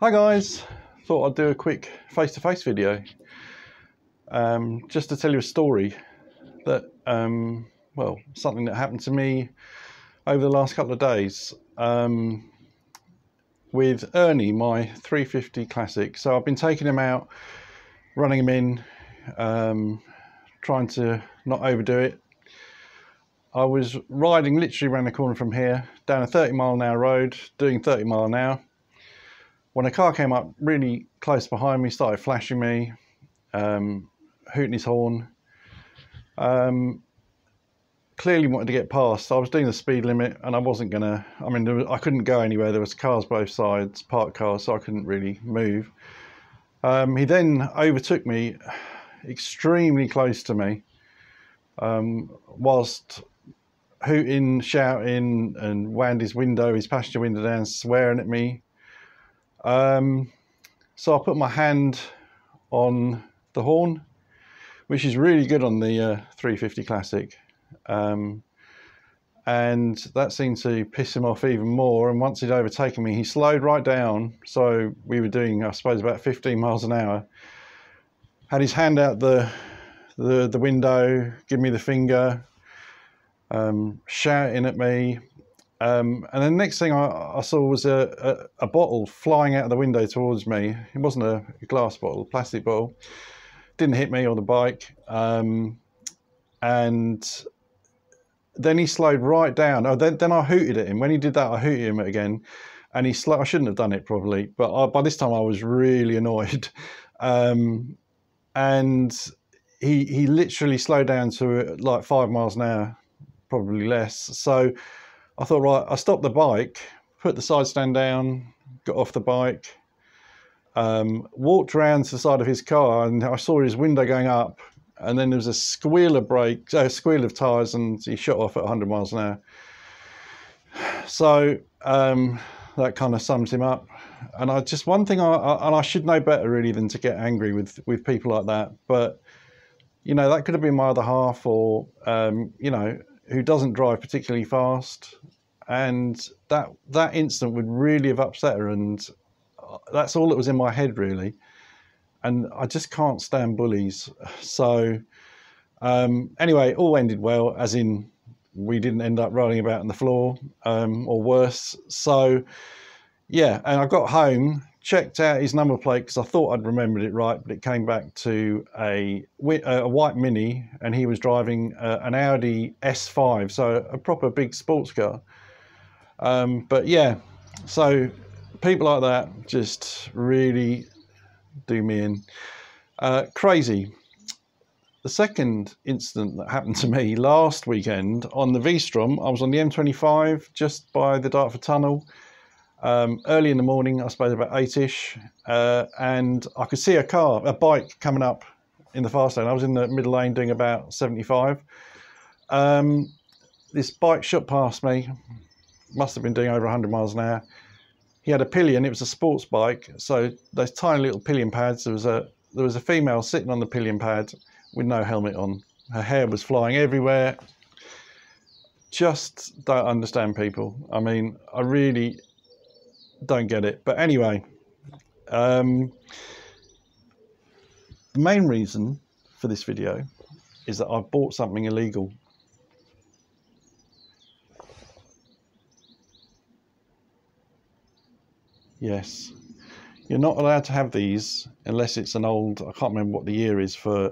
Hi guys, thought I'd do a quick face-to-face video just to tell you a story that, well, something that happened to me over the last couple of days with Ernie, my 350 Classic. So I've been taking him out, running him in, trying to not overdo it. I was riding literally around the corner from here, down a 30-mile-an-hour road, doing 30 mile an hour, when a car came up really close behind me, started flashing me, hooting his horn. Clearly wanted to get past. I was doing the speed limit and I wasn't gonna, I couldn't go anywhere. There was cars both sides, parked cars, so I couldn't really move. He then overtook me extremely close to me, whilst hooting, shouting, and wound his passenger window down, swearing at me. So I put my hand on the horn, which is really good on the 350 Classic, and that seemed to piss him off even more. And once he'd overtaken me, he slowed right down. So we were doing, I suppose, about 15 miles an hour. Had his hand out the window, giving me the finger, shouting at me. And then next thing I saw was a bottle flying out of the window towards me. It wasn't a glass bottle, a plastic bottle. Didn't hit me or the bike. And then he slowed right down. Oh, then I hooted at him. When he did that, I hooted him again. And I shouldn't have done it probably, but by this time I was really annoyed. And he literally slowed down to like 5 miles an hour, probably less. So I thought, right, I stopped the bike, put the side stand down, got off the bike, walked around to the side of his car, and I saw his window going up, and then there was a squeal of tyres, and he shot off at 100 miles an hour. So that kind of sums him up. And one thing, I should know better really than to get angry with people like that. But you know, that could have been my other half, or you know, who doesn't drive particularly fast, and that incident would really have upset her, and that's all that was in my head really. And I just can't stand bullies. So anyway, all ended well, as in we didn't end up rolling about on the floor, or worse. So yeah, and I got home, checked out his number plate because I thought I'd remembered it right, but it came back to a white Mini, and he was driving an Audi S5, so a proper big sports car. But yeah, so people like that just really do me in. Crazy. The second incident that happened to me last weekend on the V-Strom, I was on the M25 just by the Dartford Tunnel. Early in the morning, I suppose about 8ish, and I could see a bike coming up in the fast lane. I was in the middle lane doing about 75. This bike shot past me, must have been doing over 100 miles an hour. He had a pillion, it was a sports bike, so those tiny little pillion pads. There was a female sitting on the pillion pad with no helmet on. Her hair was flying everywhere. Just don't understand people. I mean, I really don't get it. But anyway, the main reason for this video is that I've bought something illegal. Yes, you're not allowed to have these unless it's an old, I can't remember what the year is for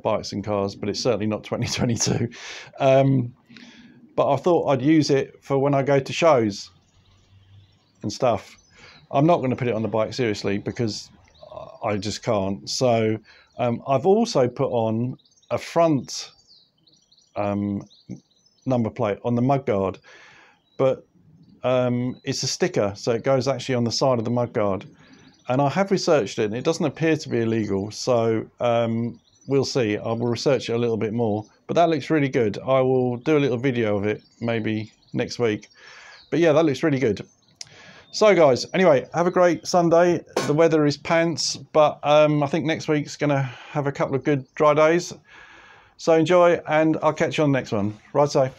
bikes and cars, but it's certainly not 2022. But I thought I'd use it for when I go to shows and stuff. I'm not going to put it on the bike seriously because I just can't. So I've also put on a front number plate on the mudguard, but it's a sticker, so it goes actually on the side of the mudguard. And I have researched it, and it doesn't appear to be illegal. So we'll see. I will research it a little bit more. But that looks really good. I will do a little video of it maybe next week. But yeah, that looks really good. So guys, anyway, have a great Sunday. The weather is pants, but I think next week's going to have a couple of good dry days. So enjoy, and I'll catch you on the next one. Right, so.